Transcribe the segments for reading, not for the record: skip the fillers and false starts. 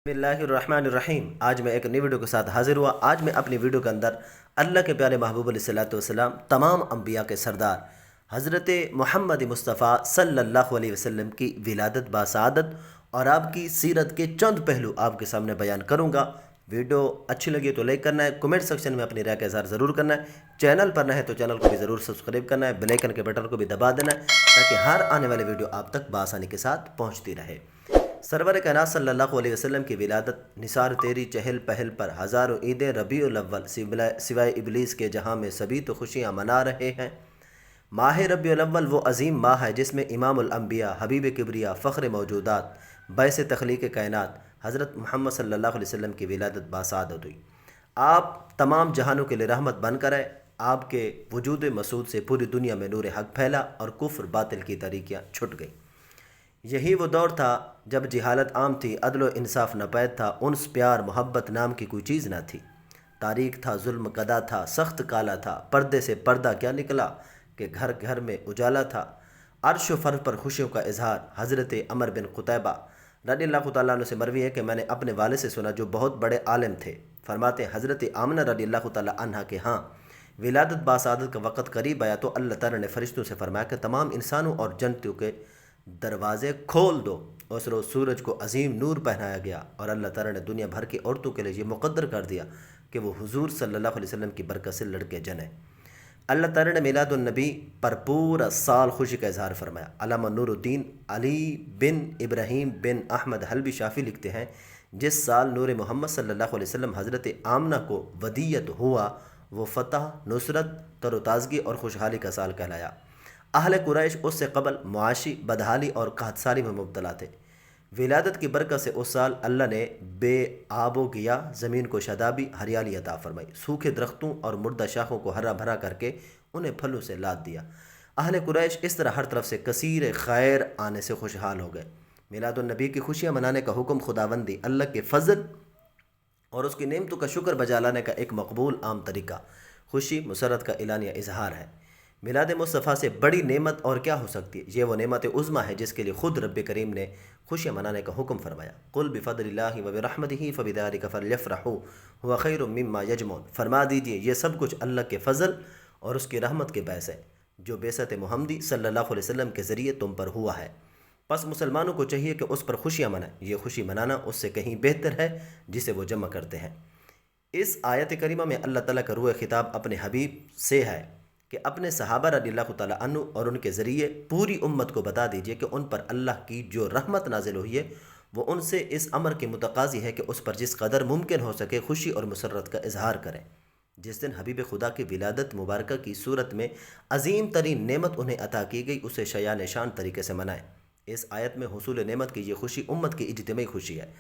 بسم اللہ الرحمن الرحیم۔ آج میں ایک نئی ویڈیو کے ساتھ حاضر ہوا۔ آج میں اپنی ویڈیو کے اندر اللہ کے پیارے محبوب علیہ الصلوۃ والسلام، تمام انبیاء کے سردار حضرت محمد مصطفیٰ صلی اللہ علیہ وسلم کی ولادت باسعادت اور آپ کی سیرت کے چند پہلو آپ کے سامنے بیان کروں گا۔ ویڈیو اچھی لگی تو لائک کرنا ہے، کمنٹ سیکشن میں اپنی رائے کا اظہار ضرور کرنا ہے، چینل پر نہ ہے تو چینل کو بھی ضرور سبسکرائب کرنا ہے، بیل آئیکن کے بٹن کو بھی دبا دینا ہے تاکہ ہر آنے والی ویڈیو آپ تک بآسانی کے ساتھ پہنچتی رہے۔ سرور کائنات صلی اللہ علیہ وسلم کی ولادت نثار تیری چہل پہل پر ہزاروں عیدیں ربیع الاول سوائے ابلیس کے جہاں میں سبھی تو خوشیاں منا رہے ہیں۔ ماہ ربیع الاول وہ عظیم ماہ ہے جس میں امام الانبیاء، حبیب کبریا، فخر موجودات، باعث تخلیق کائنات حضرت محمد صلی اللہ علیہ وسلم کی ولادت باسعادت ہوئی۔ آپ تمام جہانوں کے لیے رحمت بن کر آئے۔ آپ کے وجود مسعود سے پوری دنیا میں نور حق پھیلا اور کفر باطل کی تاریکیاں چھٹ گئیں۔ یہی وہ دور تھا جب جہالت عام تھی، عدل و انصاف ناپید تھا، انس پیار محبت نام کی کوئی چیز نہ تھی، تاریک تھا، ظلم قدا تھا، سخت کالا تھا، پردے سے پردہ کیا نکلا کہ گھر گھر میں اجالا تھا۔ عرش و فرش پر خوشیوں کا اظہار۔ حضرت عمر بن قتیبہ رضی اللہ تعالیٰ عنہ سے مروی ہے کہ میں نے اپنے والد سے سنا جو بہت بڑے عالم تھے، فرماتے حضرت آمنہ رضی اللہ تعالیٰ عنہ کے ہاں ولادت باسعادت کا وقت قریب آیا تو اللہ تعالیٰ نے فرشتوں سے فرمایا کہ تمام انسانوں اور جنتوں کے دروازے کھول دو۔ اس روز سورج کو عظیم نور پہنایا گیا اور اللہ تعالیٰ نے دنیا بھر کی عورتوں کے لیے یہ مقدر کر دیا کہ وہ حضور صلی اللہ علیہ وسلم کی برکت سے لڑکے جنیں۔ اللہ تعالیٰ نے میلاد النبی پر پورا سال خوشی کا اظہار فرمایا۔ علامہ نور الدین علی بن ابراہیم بن احمد حلبی شافی لکھتے ہیں جس سال نور محمد صلی اللہ علیہ وسلم حضرت آمنہ کو ودیت ہوا وہ فتح، نصرت، تر و تازگی اور خوشحالی کا سال کہلایا۔ اہل قریش اس سے قبل معاشی بدحالی اور قحط سالی میں مبتلا تھے۔ ولادت کی برکت سے اس سال اللہ نے بے آب و گیا زمین کو شادابی، ہریالی عطا فرمائی، سوکھے درختوں اور مردہ شاخوں کو ہرا بھرا کر کے انہیں پھلوں سے لاد دیا۔ اہل قریش اس طرح ہر طرف سے کثیر خیر آنے سے خوشحال ہو گئے۔ میلاد النبی کی خوشیاں منانے کا حکم خداوندی اللہ کے فضل اور اس کی نعمتوں کا شکر بجا لانے کا ایک مقبول عام طریقہ خوشی مسرت کا اعلانیہ اظہار ہے۔ میلاد مصطفیٰ سے بڑی نعمت اور کیا ہو سکتی ہے؟ یہ وہ نعمت عظمیٰ ہے جس کے لیے خود رب کریم نے خوشیاں منانے کا حکم فرمایا۔ قل بفضل اللہ وبرحمتہ فبذلک فلیفرحوا ھو خیر مما یجمعون۔ فرما دیجئے یہ سب کچھ اللہ کے فضل اور اس کی رحمت کے باعث ہے جو بعثت محمدی صلی اللہ علیہ وسلم کے ذریعے تم پر ہوا ہے۔ پس مسلمانوں کو چاہیے کہ اس پر خوشیاں منائیں۔ یہ خوشی منانا اس سے کہیں بہتر ہے جسے وہ جمع کرتے ہیں۔ اس آیت کریمہ میں اللہ تعالیٰ کا روح خطاب اپنے حبیب سے ہے کہ اپنے صحابہ رضی اللہ تعالیٰ عنہ اور ان کے ذریعے پوری امت کو بتا دیجئے کہ ان پر اللہ کی جو رحمت نازل ہوئی ہے وہ ان سے اس امر کی متقاضی ہے کہ اس پر جس قدر ممکن ہو سکے خوشی اور مسرت کا اظہار کریں۔ جس دن حبیب خدا کی ولادت مبارکہ کی صورت میں عظیم ترین نعمت انہیں عطا کی گئی اسے شایان شان طریقے سے منائیں۔ اس آیت میں حصول نعمت کی یہ خوشی امت کی اجتماعی خوشی ہے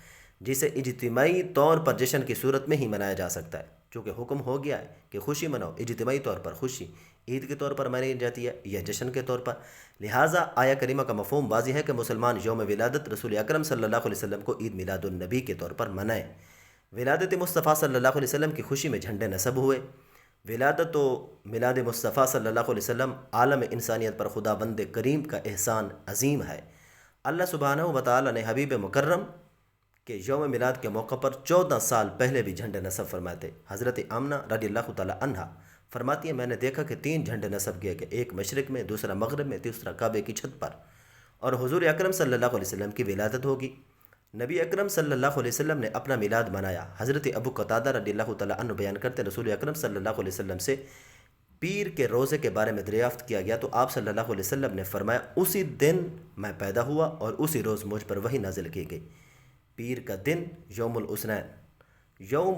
جسے اجتماعی طور پر جشن کی صورت میں ہی منایا جا سکتا ہے، چونکہ حکم ہو گیا ہے کہ خوشی مناؤ۔ اجتماعی طور پر خوشی عید کے طور پر منائی جاتی ہے یا جشن کے طور پر، لہٰذا آیہ کریمہ کا مفہوم واضح ہے کہ مسلمان یوم ولادت رسول اکرم صلی اللہ علیہ وسلم کو عید میلاد النبی کے طور پر منائیں۔ ولادت مصطفیٰ صلی اللہ علیہ وسلم کی خوشی میں جھنڈے نصب ہوئے۔ ولادت و میلاد مصطفیٰ صلی اللہ علیہ وسلم عالم انسانیت پر خدا بند کریم کا احسان عظیم ہے۔ اللہ سبحانہ و تعالیٰ نے حبیب مکرم کہ یوم میلاد کے موقع پر 14 سال پہلے بھی جھنڈے نصب فرمائے تھے۔ حضرت آمنہ رضی اللہ تعالیٰ عنہ فرماتی ہیں میں نے دیکھا کہ 3 جھنڈے نصب کیے گئے، ایک مشرق میں، دوسرا مغرب میں، تیسرا کعبے کی چھت پر، اور حضور اکرم صلی اللہ علیہ وسلم کی ولادت ہوگی۔ نبی اکرم صلی اللہ علیہ وسلم نے اپنا میلاد منایا۔ حضرت ابو قتادہ رضی اللہ تعالیٰ عنہ بیان کرتے رسول اکرم صلی اللہ علیہ وسلم سے پیر کے روزے کے بارے میں دریافت کیا گیا تو آپ صلی اللہ علیہ وسلم نے فرمایا اسی دن میں پیدا ہوا اور اسی روز مجھ پر وحی نازل کی گئی۔ پیر کا دن یوم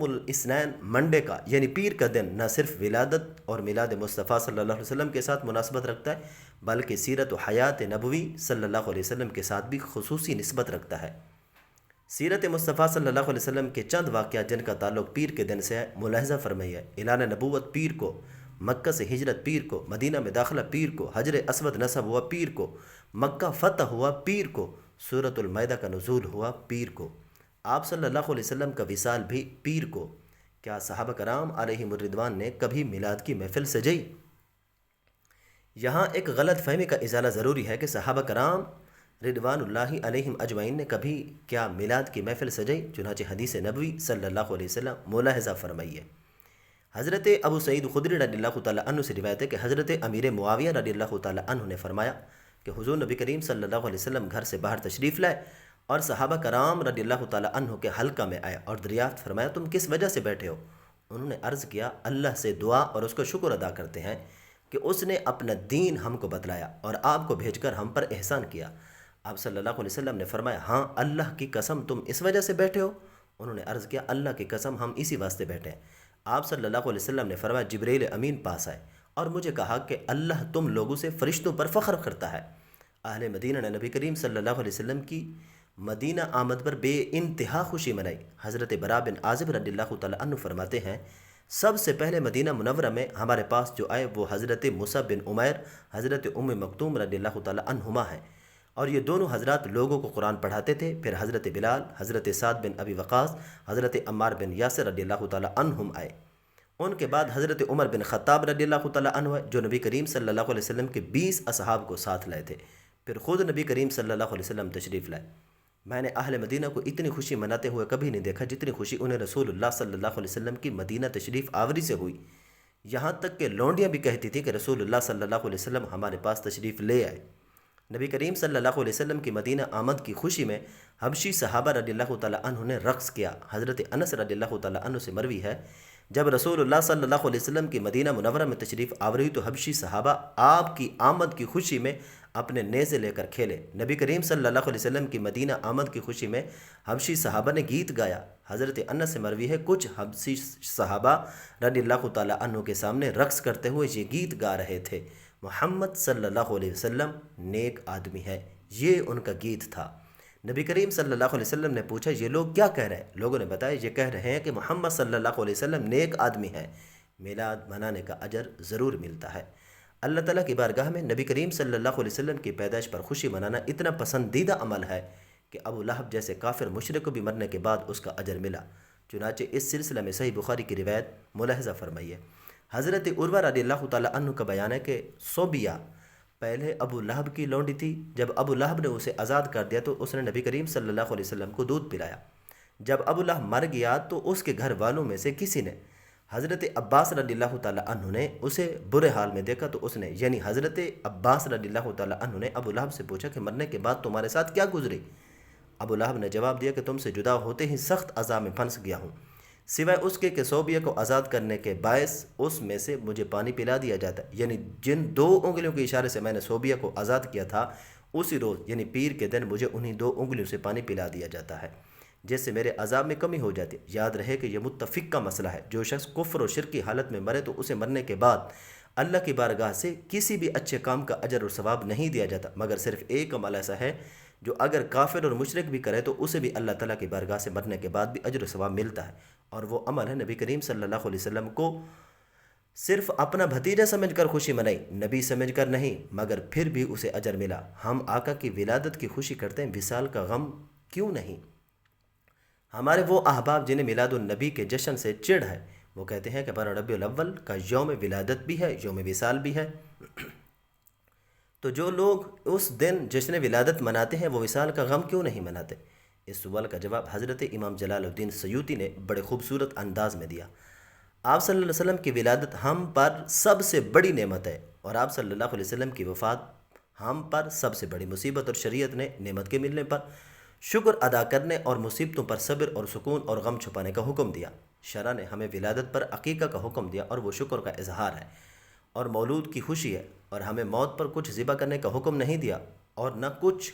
الاثنین منڈے کا یعنی پیر کا دن نہ صرف ولادت اور میلاد مصطفیٰ صلی اللہ علیہ وسلم کے ساتھ مناسبت رکھتا ہے بلکہ سیرت و حیات نبوی صلی اللہ علیہ وسلم کے ساتھ بھی خصوصی نسبت رکھتا ہے۔ سیرت مصطفیٰ صلی اللہ علیہ وسلم کے چند واقعات جن کا تعلق پیر کے دن سے ہے ملاحظہ فرمائیے۔ اعلان نبوت پیر کو، مکہ سے ہجرت پیر کو، مدینہ میں داخلہ پیر کو، حجر اسود نصب ہوا پیر کو، مکہ فتح ہوا پیر کو، سورۃ المائدہ کا نزول ہوا پیر کو، آپ صلی اللہ علیہ وسلم کا وصال بھی پیر کو۔ کیا صحابہ کرام علیہم الرضوان نے کبھی میلاد کی محفل سجائی؟ یہاں ایک غلط فہمی کا ازالہ ضروری ہے کہ صحابہ کرام रضवानुल्लाहि अलैहिम अजमईन ने कभी क्या मिलाद की महफिल सजाई? चुनांचे हदीस नबवी सल्लल्लाहु अलैहि वसल्लम मुलाहज़ा फरमाइए। हज़रत अबू सईद खुदरी रदियल्लाहु ताला अन्हु से रिवायत है कि हज़रत अमीर मुआविया रदियल्लाहु ताला अन्हु ने फरमाया कि हुज़ूर नबी करीम सल्लल्लाहु अलैहि वसल्लम घर से बाहर तशरीफ़ लाए और सहाबा कराम रदियल्लाहु ताला अन्हु के हल्का में आए और दरियाफ्त फरमाया, तुम किस वजह से बैठे हो? उन्होंने अर्ज़ किया, अल्लाह से दुआ और उसका शुक्र अदा करते हैं कि उसने अपना दीन हमको बतलाया और आपको भेजकर हम पर एहसान किया। आप सल्लल्लाहु अलैहि वसल्लम ने फरमाया, हाँ अल्लाह की कसम तुम इस वजह से बैठे हो? उन्होंने अर्ज़ किया, अल्लाह की कसम हम इसी वास्ते बैठे हैं। आप सल्लल्लाहु अलैहि वसल्लम ने फरमाया, जिब्रील अमीन पास आए और मुझे कहा कि अल्लाह तुम लोगों से फ़रिश्तों पर फ़ख्र करता है। अहले मदीना ने नबी करीम सल्लल्लाहु अलैहि वसल्लम की मदीना आमद पर बे इंतहा खुशी मनाई। हज़रत बरा बिन आज़िब रदियल्लाहु ताला अन्हु फरमाते हैं, सबसे पहले मदीना मुनव्वरा में हमारे पास जो आए वो हज़रत मुसअब बिन उमैर, हज़रत उम्म मक्तूम रदियल्लाहु ताला अन्हुमा हैं और ये दोनों हज़रात लोगों को कुरान पढ़ाते थे। फिर हज़रत बिलाल, हज़रत साद बिन अबी वक़ास, हज़रत अम्मार बिन यासिर रदियल्लाहु ताला अन्हुम आए। उनके बाद हज़रत उमर बिन ख़त्ताब रदियल्लाहु ताला अन्हु जो नबी करीम सल्लल्लाहु अलैहि वसल्लम के 20 असहाब को साथ लाए थे। फिर ख़ुद नबी करीम सल्लल्लाहु अलैहि वसल्लम तशरीफ़ लाए। मैंने अहले मदीना को इतनी खुशी मनाते हुए कभी नहीं देखा जितनी खुशी उन्हें रसूलुल्लाह सल्लल्लाहु अलैहि वसल्लम की मदीना तशरीफ़ आवरी से हुई। यहाँ तक कि लौंडियाँ भी कहती थी कि रसूलुल्लाह सल्लल्लाहु अलैहि वसल्लम हमारे पास तशरीफ़ ले आए। नबी करीम सल्लल्लाहु अलैहि वसल्लम की मदीना आमद की खुशी में हबशी सहाबा रदियल्लाहु ताला अन्हु ने रक़्स किया। हज़रत अनस रदियल्लाहु ताला अन्हु से मरवी है, जब रसूलुल्लाह सल्लल्लाहु अलैहि वसल्लम की मदीना मुनव्वरा में तशरीफ़ आवरी तो हबशी सहाबा आपकी आमद की खुशी में अपने नेज़े लेकर खेले। नबी करीम सल्लल्लाहु अलैहि वसल्लम की मदीना आमद की खुशी में हबशी सहाबा ने गीत गाया। हज़रत अनस से मरवी है, कुछ हबशी सहाबा रदियल्लाहु ताला अन्हु के सामने रक़्स करते हुए ये गीत गा रहे थे, मोहम्मद सल्लल्लाहु अलैहि वसल्लम नेक आदमी है। ये उनका गीत था। नबी करीम सल्लल्लाहु अलैहि वसल्लम ने पूछा, ये लोग क्या कह रहे हैं? लोगों ने बताया, ये कह रहे हैं कि मोहम्मद सल्लल्लाहु अलैहि वसल्लम नेक आदमी है, मिलाद मनाने का अजर ज़रूर मिलता है। अल्लाह ताला की बारगाह में नबी करीम सल्लल्लाहु अलैहि वसल्लम की पैदाइश पर खुशी मनाना इतना पसंदीदा अमल है कि अबू लहब जैसे काफिर मुशरिक को भी मरने के बाद उसका अजर मिला। चुनांचे इस सिलसिले में सही बुखारी की रिवायत मुलाहज़ा फरमाइए। हज़रत उर्वा रदियल्लाहु ताला अन्हु का बयान है कि सोबिया पहले अबू लहब की लौंडी थी। जब अबू लहब ने उसे आज़ाद कर दिया तो उसने नबी करीम सल्लल्लाहु अलैहि वसल्लम को दूध पिलाया। जब अबू लहब मर गया तो उसके घर वालों में से किसी ने हज़रत अब्बास रदियल्लाहु ताला अन्हु ने उसे बुरे हाल में देखा तो उसने यानी हज़रत अब्बास रदियल्लाहु ताला अन्हु ने अबू लहब से पूछा कि मरने के बाद तुम्हारे साथ क्या गुजरी? अबू लहब ने जवाब दिया कि तुमसे जुदा होते ही सख्त अज़ाब में फंस गया हूँ, सिवाय उसके कि सोबिया को आज़ाद करने के बायस उसमें से मुझे पानी पिला दिया जाता है। यानी जिन 2 उंगलियों के इशारे से मैंने सोबिया को आज़ाद किया था, उसी रोज़ यानी पीर के दिन मुझे उन्हीं 2 उंगलियों से पानी पिला दिया जाता है, जिससे मेरे अज़ाब में कमी हो जाती है। याद रहे कि यह मुत्तफ़िक का मसला है। जो शख्स कुफ्र और शिर्क की हालत में मरे तो उसे मरने के बाद अल्लाह की बारगाह से किसी भी अच्छे काम का अजर और सवाब नहीं दिया जाता, मगर सिर्फ़ एक अमल ऐसा है जो अगर काफिर और मुशरिक भी करे तो उसे भी अल्लाह ताला की बारगाह से मरने के बाद भी अजर और सवाब मिलता है। और वो अमल है नबी करीम सल्लल्लाहु अलैहि वसल्लम को सिर्फ अपना भतीजा समझकर खुशी मनाई, नबी समझकर नहीं, मगर फिर भी उसे अजर मिला। हम आका की विलादत की खुशी करते हैं, विसाल का गम क्यों नहीं? हमारे वो अहबाब जिन्हें मिलादुन नबी के जश्न से चिढ़ है, वो कहते हैं कि 12 रबीउल अव्वल का यौम विलादत भी है, यौम विसाल भी है। तो जो लोग उस दिन जश्न विलादत मनाते हैं वो विसाल का गम क्यों नहीं मनाते? इस सवाल का जवाब हज़रत इमाम जलालुद्दीन सयूती ने बड़े खूबसूरत अंदाज में दिया। आप सल्लल्लाहु अलैहि वसल्लम की विलादत हम पर सबसे बड़ी नेमत है और आप सल्लल्लाहु अलैहि वसल्लम की वफ़ात हम पर सबसे बड़ी मुसीबत, और शरीयत ने नेमत के मिलने पर शुक्र अदा करने और मुसीबतों पर सब्र और सुकून और गम छुपाने का हुक्म दिया। शरा ने हमें विलादत पर अकीक़ा का हुक्म दिया और वो शुक्र का इजहार है और मौलूद की खुशी है, और हमें मौत पर कुछ ज़िबा करने का हुक्म नहीं दिया और न कुछ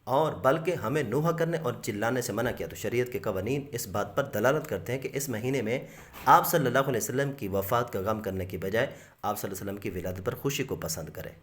और, बल्कि हमें नूहा करने और चिल्लाने से मना किया। तो शरीयत के कवानीन इस बात पर दलालत करते हैं कि इस महीने में आप सल्लल्लाहु अलैहि वसल्लम की वफ़ात का गम करने की बजाय आप सल्लल्लाहु अलैहि वसल्लम की विलादत पर खुशी को पसंद करें।